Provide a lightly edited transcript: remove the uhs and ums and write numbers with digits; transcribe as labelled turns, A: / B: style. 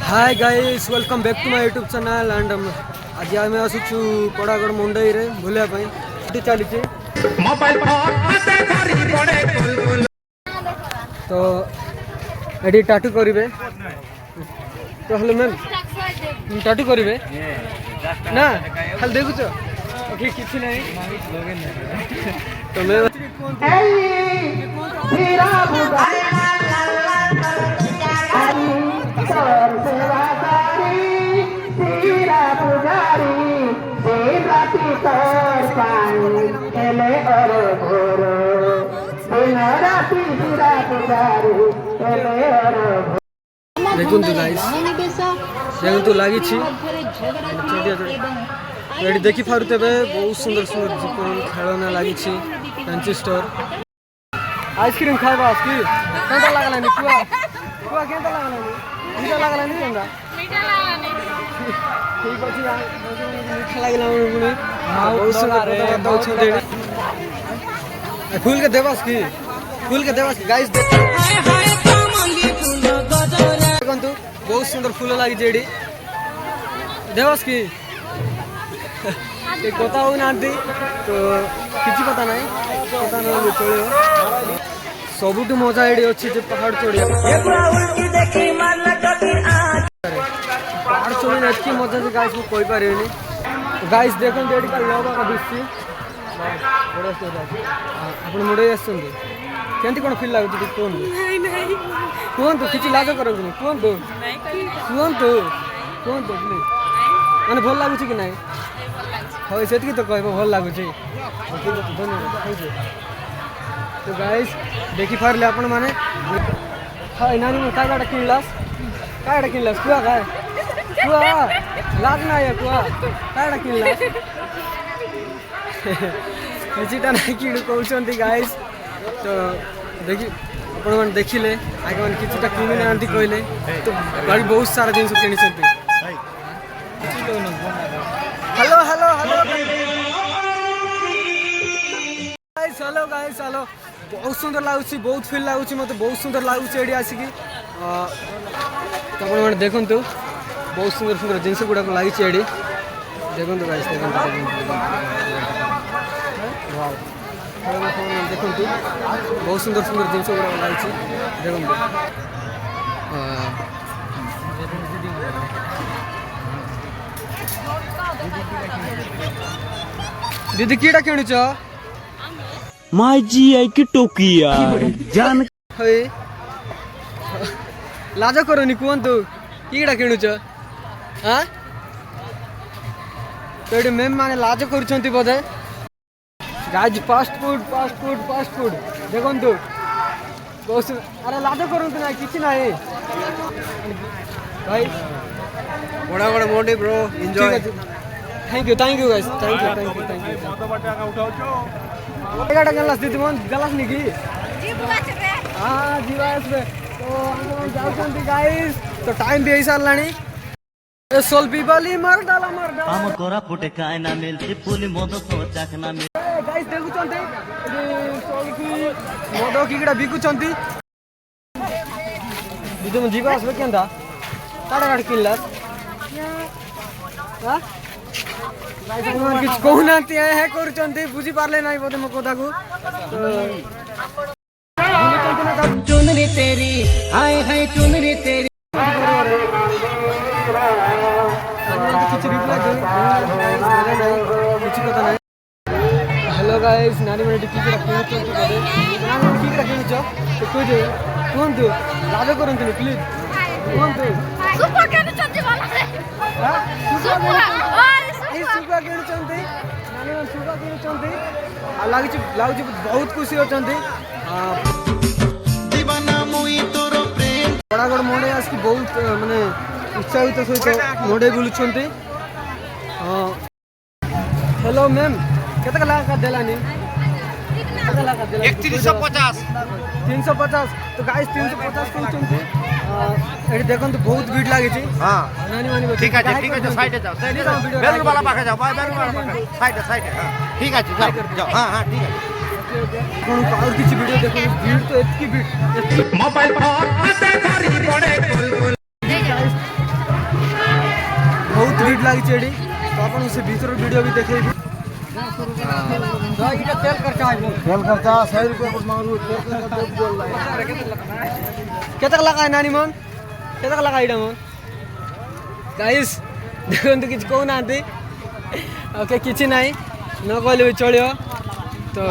A: hi guys welcome back to my YouTube channel and आज आम आसुचु पड़ागढ़ मुंडई रे बुलिया पई चली तो एडी टाटू करिवे तो हेलो मैम टाटू करिवे ना खाली देखुछ ओके किछि नहीं तो मैं देखु लगी ये देखी पारे बहुत सुंदर सुंदर खेलना लगी फैंसी स्टोर आइसक्रीम खावा आसकी केंता लागलानी कुआ कुआ केंता लागलानी मीठा लागलानी केंता ठीक अछि मीठा लागला पुणी बहुत सुंदर दउछ देडी फूल के देवास की गाइस देखंतु बहुत सुंदर फूल लागी जेडी देवास की एक कथा हो ना तो किसी पता नहीं चलो सबुठ मजा ये अच्छी पहाड़ चढ़िया पहाड़ चढ़ी एत मजा से गाइस मुझे कहीपर गाइस देखते ये लव का दिखी आप मुड़े आमती कौन फिल लगुच कहतु कहतु किसी लाज करतु कहतु कहतु कहतु प्लीज मैंने भल लगुच कि ना हाँ से तो कह भल लगुच धन्यवाद तो गाइस देखी पारे आपण मैंने हाँ नानी क्या किनलास क्या किनलास कुआ क्या कुआ लाज ना है कुआ क्या किनलास किसीटा ना कि कहते गाइस तो देखी आपण मैंने देखिले आगे मैंने किसीटा किणी ना कहले तो गाड़ी बहुत सारा जिन किणी hello hello hello guys hello guys hello बहुत सुंदर लगुच बहुत फिल लगुच मत बहुत सुंदर लगुच ये आसिकी तो मैंने देखु बहुत सुंदर सुंदर जिनस गुड़ाक लगी देखो गाइस देखो देखु बहुत सुंदर सुंदर जिनस गुड़ाक लगी देखो दीदी कीड़ा किणुच
B: माय जी आई की टोकी यार जान
A: लाज करनी कहतु कीड़ा किणुच हाँ तो ये मैम मैंने लाज कर बोधे गाइस फास्ट फूड देखु बहुत अरे लाज करते ना कि ना भाई
C: बड़ा बड़ा मोटे bro enjoy
A: thank you guys thank you एगाटा गलास दीदी मन गलास निकी हाँ जीवा आसबे तो हम जाउछंती गाइस तो टाइम भी सारलानी ए सोल्पी बाली मार डाला
B: हम कोरा फुटे काय ना मिलती पुली मोदो तो चाखना मिल
A: गाइस देखुछंती सोल्पी मोदो कीड़ा बिकुछंती दीदी मन जीवा आसबे केंदा काटा काट किनलास हां कहना बुझी पारे ना बोधे मो कथा को
B: चुनरी तेरी हाय हाय चुनरी तेरी
A: हेलो गाइस नानी मैंने कहतु लाज करते प्लीज कहतु लगे बहुत खुशी अच्छा पड़ागढ़ मोड़े आसकी बहुत माने उत्साहित सहित मोड़े बुलुंट हाँ हेलो मैम केत देलानी
C: 350
A: तो गाइस 350 कहते देखो बहुत भीड़ लगी
C: हां ठीक है साइड जाओ बेलूर वाला पाखे जाओ बेलूर वाला पाखे साइड हां ठीक है जाओ हां हां ठीक है
A: और किसी वीडियो देखो भीड़ तो इतनी भीड़ मोबाइल फोन लगी एडी तो अपन से भीतर वीडियो भी देखे तेल खर्चा 100 रुपया मांगू केतक लगा नानी मन केतक लगा इडा मन गाइस देखो किसी कहना ओके किसी ना न कहले चलो तो